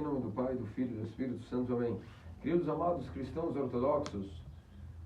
Em nome do Pai, do Filho e do Espírito Santo. Amém. Queridos amados cristãos ortodoxos,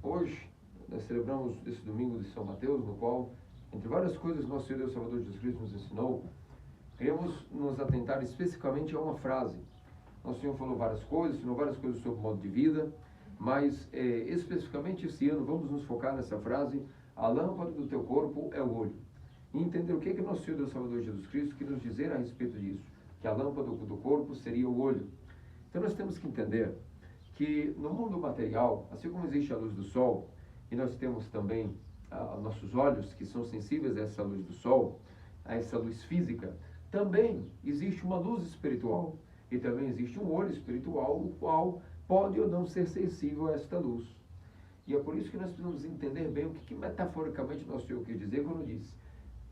hoje nós celebramos esse domingo de São Mateus, no qual, entre várias coisas, nosso Senhor Deus Salvador Jesus Cristo nos ensinou, queremos nos atentar especificamente a uma frase. Nosso Senhor falou várias coisas, ensinou várias coisas sobre o modo de vida, mas especificamente esse ano vamos nos focar nessa frase: a lâmpada do teu corpo é o olho. E entender o que é que nosso Senhor Deus Salvador Jesus Cristo quer nos dizer a respeito disso, que a lâmpada do corpo seria o olho. Então nós temos que entender que no mundo material, assim como existe a luz do sol, e nós temos também nossos olhos que são sensíveis a essa luz do sol, a essa luz física, também existe uma luz espiritual, e também existe um olho espiritual, o qual pode ou não ser sensível a esta luz. E é por isso que nós precisamos entender bem o que metaforicamente nosso Senhor quer dizer quando diz: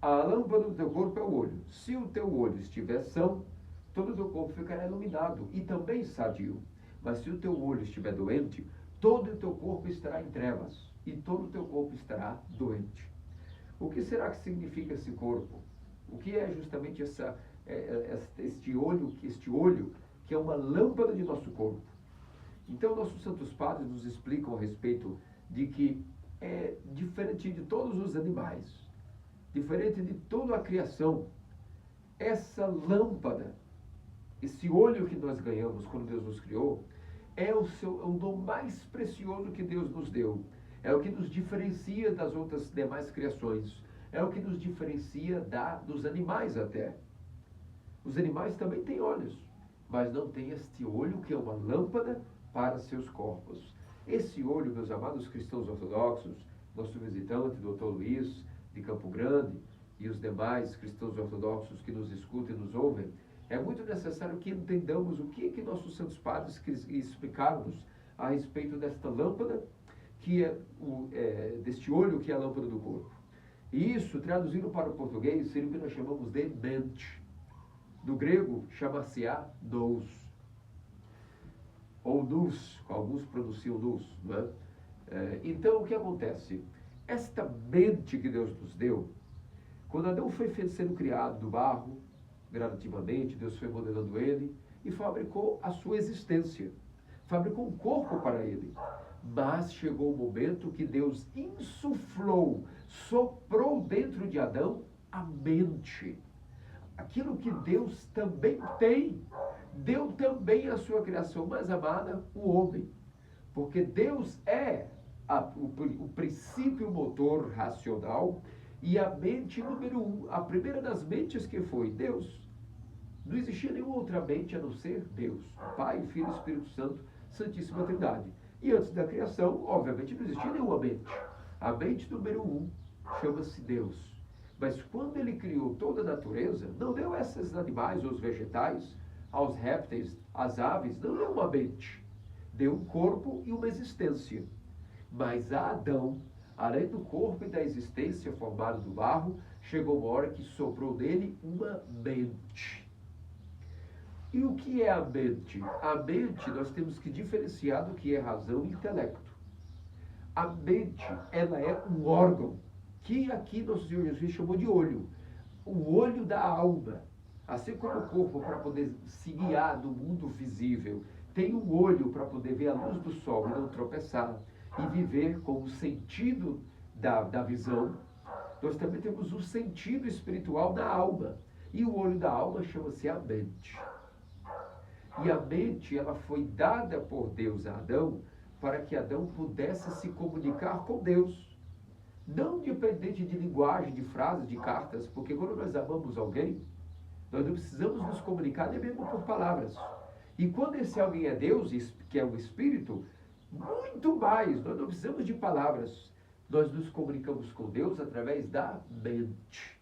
a lâmpada do teu corpo é o olho. Se o teu olho estiver são, todo o teu corpo ficará iluminado e também sadio. Mas se o teu olho estiver doente, todo o teu corpo estará em trevas e todo o teu corpo estará doente. O que será que significa esse corpo? O que é justamente este olho que é uma lâmpada de nosso corpo? Então, nossos santos padres nos explicam a respeito de que é diferente de todos os animais, diferente de toda a criação, essa lâmpada, esse olho que nós ganhamos quando Deus nos criou, é o dom mais precioso que Deus nos deu. É o que nos diferencia das outras demais criações. É o que nos diferencia dos animais até. Os animais também têm olhos, mas não têm este olho que é uma lâmpada para seus corpos. Esse olho, meus amados cristãos ortodoxos, nosso visitante, Dr. Luiz, de Campo Grande, e os demais cristãos ortodoxos que nos escutam e nos ouvem, é muito necessário que entendamos o que nossos santos padres explicaram-nos a respeito desta lâmpada, que deste olho que é a lâmpada do corpo. E isso, traduzindo para o português, seria o que nós chamamos de mente. Do grego, chama-se-á nous. Ou nous, alguns pronunciam nous, não é? Então, o que acontece? Esta mente que Deus nos deu, quando Adão foi sendo criado do barro, gradativamente, Deus foi modelando ele e fabricou a sua existência. Fabricou um corpo para ele. Mas chegou o momento que Deus insuflou, soprou dentro de Adão a mente. Aquilo que Deus também tem, deu também à sua criação mais amada, o homem. Porque Deus é o princípio motor racional e a mente número 1, a primeira das mentes que foi Deus. Não existia nenhuma outra mente a não ser Deus, Pai, Filho e Espírito Santo, Santíssima Trindade. E antes da criação, obviamente, não existia nenhuma mente. A mente número 1 chama-se Deus. Mas quando ele criou toda a natureza, não deu a esses animais, aos vegetais, aos répteis, às aves, não deu uma mente. Deu um corpo e uma existência. Mas a Adão, além do corpo e da existência formado do barro, chegou uma hora que soprou nele uma mente. E o que é a mente? A mente, nós temos que diferenciar do que é razão e intelecto. A mente, ela é um órgão, que aqui nosso Senhor Jesus chamou de olho. O olho da alma. Assim como o corpo, para poder se guiar no mundo visível, tem um olho para poder ver a luz do sol e não tropeçar, e viver com o sentido da visão, nós também temos o sentido espiritual da alma. E o olho da alma chama-se a mente. E a mente, ela foi dada por Deus a Adão para que Adão pudesse se comunicar com Deus. Não dependente de linguagem, de frases, de cartas, porque quando nós amamos alguém, nós não precisamos nos comunicar nem mesmo por palavras. E quando esse alguém é Deus, que é o Espírito, muito mais, nós não precisamos de palavras. Nós nos comunicamos com Deus através da mente.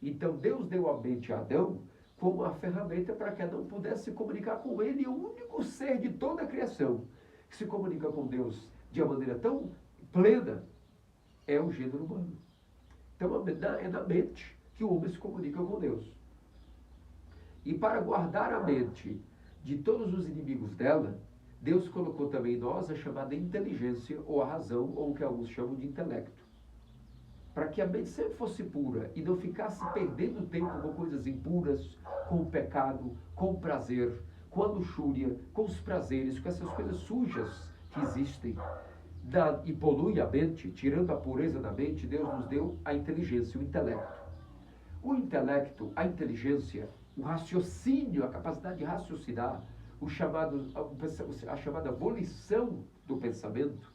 Então Deus deu a mente a Adão como uma ferramenta para que Adão pudesse se comunicar com ele, o único ser de toda a criação que se comunica com Deus de uma maneira tão plena, é o gênero humano. Então é na mente que o homem se comunica com Deus. E para guardar a mente de todos os inimigos dela, Deus colocou também em nós a chamada inteligência, ou a razão, ou o que alguns chamam de intelecto. Para que a mente sempre fosse pura e não ficasse perdendo tempo com coisas impuras, com o pecado, com o prazer, com a luxúria, com os prazeres, com essas coisas sujas que existem, e polui a mente, tirando a pureza da mente, Deus nos deu a inteligência, o intelecto. O intelecto, a inteligência, o raciocínio, a capacidade de raciocinar, a chamada volição do pensamento,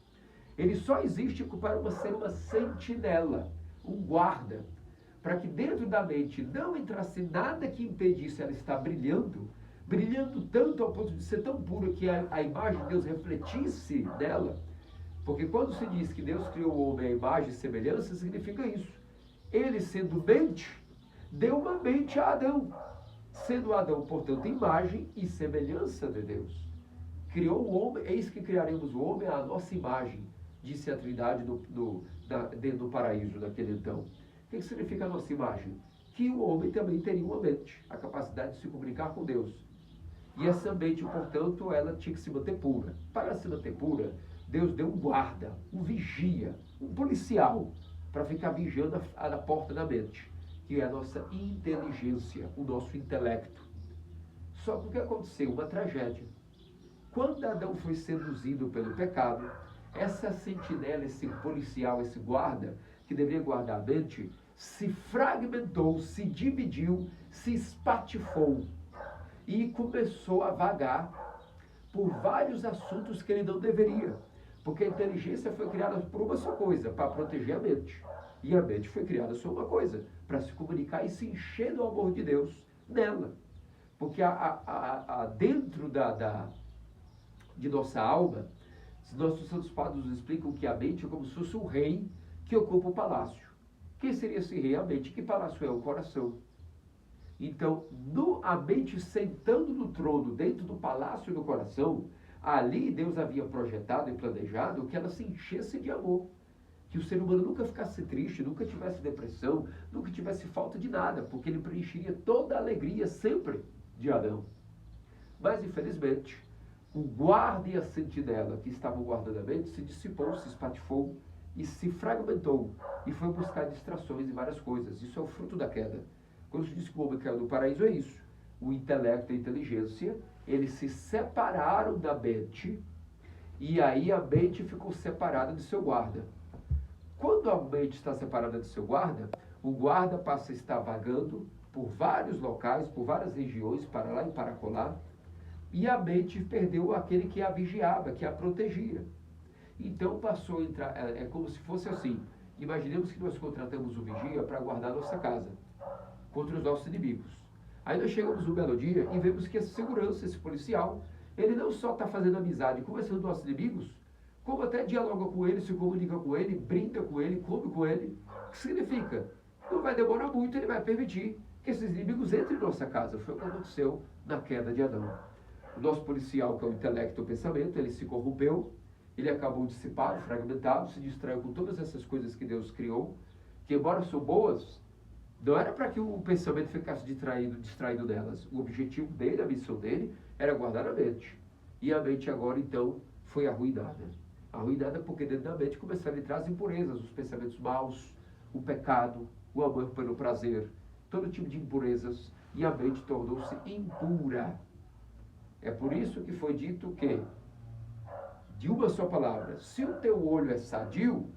ele só existe para ser uma sentinela, um guarda, para que dentro da mente não entrasse nada que impedisse ela estar brilhando tanto ao ponto de ser tão pura que a imagem de Deus refletisse nela. Porque quando se diz que Deus criou o homem à imagem e semelhança, significa isso. Ele, sendo mente, deu uma mente a Adão. Sendo Adão, portanto, imagem e semelhança de Deus. Criou o homem, eis que criaremos o homem à nossa imagem, disse a Trindade dentro do paraíso naquele então. O que significa a nossa imagem? Que o homem também teria uma mente, a capacidade de se comunicar com Deus. E essa mente, portanto, ela tinha que se manter pura. Para se manter pura, Deus deu um guarda, um vigia, um policial, para ficar vigiando a porta da mente, que é a nossa inteligência, o nosso intelecto. Só que o que aconteceu? Uma tragédia. Quando Adão foi seduzido pelo pecado, essa sentinela, esse policial, esse guarda, que deveria guardar a mente, se fragmentou, se dividiu, se espatifou e começou a vagar por vários assuntos que ele não deveria. Porque a inteligência foi criada por uma só coisa, para proteger a mente. E a mente foi criada só uma coisa, para se comunicar e se encher do amor de Deus nela. Porque dentro de nossa alma, nossos santos padres nos explicam que a mente é como se fosse um rei que ocupa o palácio. Quem seria esse rei? A mente. Que palácio é? O coração. Então, a mente sentando no trono, dentro do palácio do coração, ali Deus havia projetado e planejado que ela se enchesse de amor. Que o ser humano nunca ficasse triste, nunca tivesse depressão, nunca tivesse falta de nada, porque ele preencheria toda a alegria sempre de Adão. Mas, infelizmente, o guarda e a sentinela que estavam guardando a mente se dissipou, se espatifou e se fragmentou e foi buscar distrações e várias coisas. Isso é o fruto da queda. Quando se diz que o homem caiu do paraíso, é isso. O intelecto e a inteligência, eles se separaram da mente e aí a mente ficou separada de seu guarda. Quando a mente está separada de seu guarda, o guarda passa a estar vagando por vários locais, por várias regiões, para lá e para colar, e a mente perdeu aquele que a vigiava, que a protegia. Então passou a entrar, é como se fosse assim, imaginemos que nós contratamos um vigia para guardar a nossa casa contra os nossos inimigos. Aí nós chegamos um belo dia e vemos que esse segurança, esse policial, ele não só está fazendo amizade com esses nossos inimigos, como até dialoga com ele, se comunica com ele, brinca com ele, come com ele. O que significa? Não vai demorar muito, ele vai permitir que esses inimigos entrem em nossa casa. Foi o que aconteceu na queda de Adão. O nosso policial, que é o intelecto e o pensamento, ele se corrompeu, ele acabou dissipado, fragmentado, se distraiu com todas essas coisas que Deus criou, que embora são boas, não era para que o pensamento ficasse distraído delas. O objetivo dele, a missão dele, era guardar a mente. E a mente agora, então, foi arruinada. Arruinada porque dentro da mente começaram a entrar as impurezas, os pensamentos maus, o pecado, o amor pelo prazer, todo tipo de impurezas, e a mente tornou-se impura. É por isso que foi dito que, de uma só palavra, se o teu olho é sadio,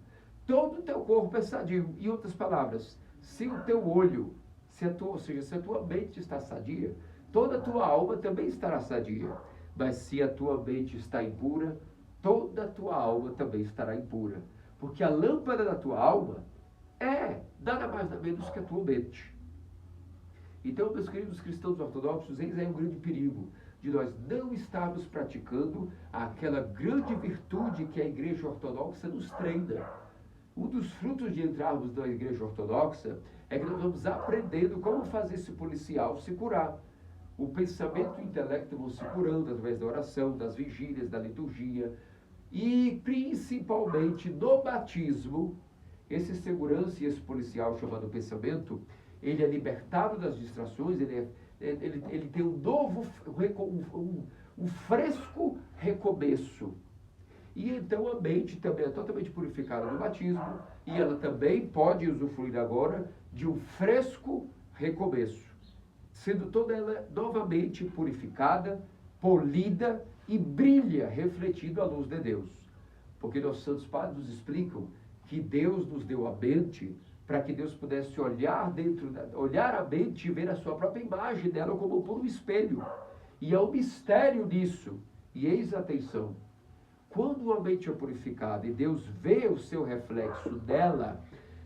todo o teu corpo é sadio. Em outras palavras, se o teu olho, se a tua mente está sadia, toda a tua alma também estará sadia. Mas se a tua mente está impura, toda a tua alma também estará impura. Porque a lâmpada da tua alma é nada mais nada menos que a tua mente. Então, meus queridos cristãos ortodoxos, eis aí um grande perigo de nós não estarmos praticando aquela grande virtude que a Igreja Ortodoxa nos treina. Um dos frutos de entrarmos na Igreja Ortodoxa é que nós vamos aprendendo como fazer esse policial se curar. O pensamento e o intelecto vão se curando através da oração, das vigílias, da liturgia e principalmente no batismo. Esse segurança e esse policial chamado pensamento, ele é libertado das distrações, ele tem um novo, um fresco recomeço. E então a mente também é totalmente purificada no batismo e ela também pode usufruir agora de um fresco recomeço, sendo toda ela novamente purificada polida e brilha, refletindo a luz de Deus. Porque nossos santos padres nos explicam que Deus nos deu a mente para que Deus pudesse olhar a mente e ver a sua própria imagem dela como por um espelho. E há um mistério nisso. E eis a atenção. Quando uma mente é purificada e Deus vê o seu reflexo nela,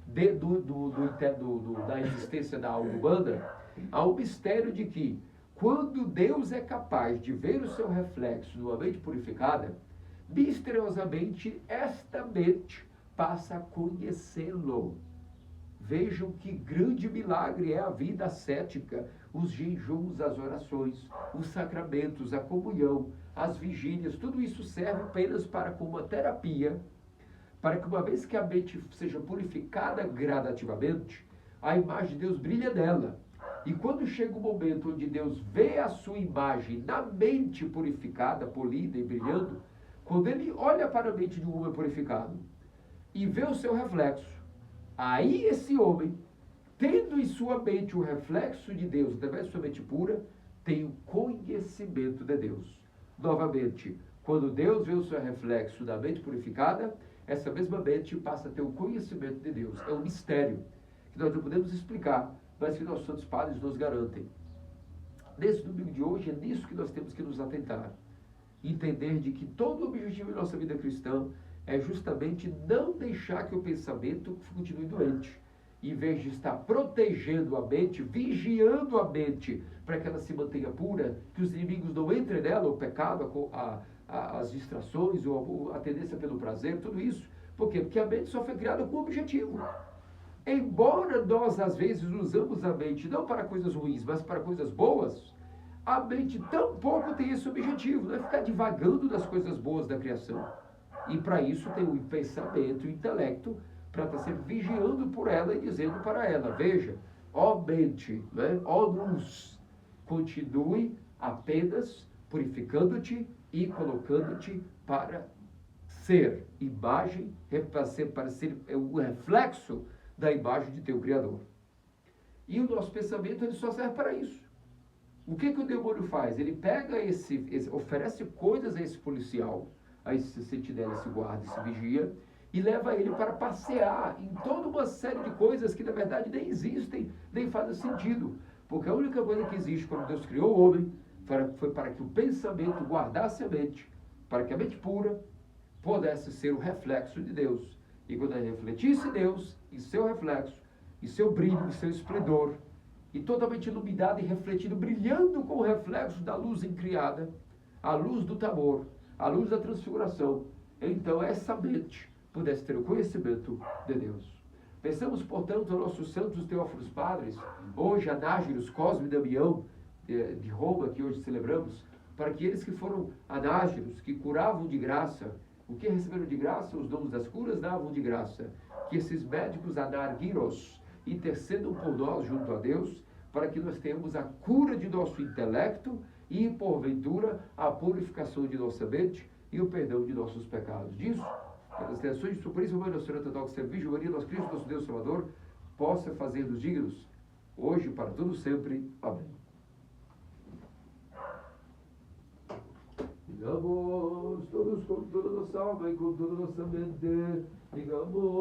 da existência da alma humana, há um mistério de que, quando Deus é capaz de ver o seu reflexo numa mente purificada, misteriosamente esta mente passa a conhecê-lo. Vejam que grande milagre é a vida ascética, os jejuns, as orações, os sacramentos, a comunhão, as vigílias, tudo isso serve apenas para como uma terapia, para que uma vez que a mente seja purificada gradativamente, a imagem de Deus brilha nela. E quando chega o momento onde Deus vê a sua imagem na mente purificada, polida e brilhando, quando ele olha para a mente de um homem purificado e vê o seu reflexo, aí esse homem, tendo em sua mente o reflexo de Deus através de sua mente pura, tem o conhecimento de Deus. Novamente, quando Deus vê o seu reflexo na mente purificada, essa mesma mente passa a ter o conhecimento de Deus. É um mistério que nós não podemos explicar, mas que nossos santos padres nos garantem. Nesse domingo de hoje, é nisso que nós temos que nos atentar. Entender de que todo o objetivo da nossa vida cristã é justamente não deixar que o pensamento continue doente. Em vez de estar protegendo a mente, vigiando a mente, para que ela se mantenha pura, que os inimigos não entrem nela, o pecado, as distrações, ou a tendência pelo prazer, tudo isso. Por quê? Porque a mente só foi criada com um objetivo. Embora nós, às vezes, usamos a mente não para coisas ruins, mas para coisas boas, a mente tampouco tem esse objetivo, não é ficar divagando das coisas boas da criação. E para isso tem o pensamento e o intelecto, para estar sempre vigiando por ela e dizendo para ela, veja, ó mente, né, ó luz, continue apenas purificando-te e colocando-te para ser imagem, para ser o reflexo da imagem de teu Criador. E o nosso pensamento ele só serve para isso. O que o demônio faz? Ele pega oferece coisas a esse policial, a esse sentinela, esse guarda, esse vigia, e leva ele para passear em toda uma série de coisas que na verdade nem existem, nem fazem sentido. Porque a única coisa que existe quando Deus criou o homem foi para que o pensamento guardasse a mente, para que a mente pura pudesse ser o reflexo de Deus. E quando ele refletisse Deus em seu reflexo, em seu brilho, em seu esplendor, e totalmente iluminado e refletido, brilhando com o reflexo da luz incriada, a luz do Tabor, a luz da transfiguração, então essa mente pudesse ter o conhecimento de Deus. Pensamos, portanto, aos nossos santos teófilos padres, hoje Anágiros, Cosme e Damião, de Roma, que hoje celebramos, para que eles que foram anágiros, que curavam de graça, o que receberam de graça, os dons das curas davam de graça, que esses médicos anargiros intercedam por nós junto a Deus, para que nós tenhamos a cura de nosso intelecto e, porventura, a purificação de nossa mente e o perdão de nossos pecados. Disso, pelas intenções de Suprema Mãe Nossa Senhora Ortodoxa Virgem Maria, nosso Cristo, nosso Deus Salvador, possa fazer-nos dignos, hoje e para todo sempre. Amém. Digamos todos com toda nossa alma e com toda nossa mente, digamos.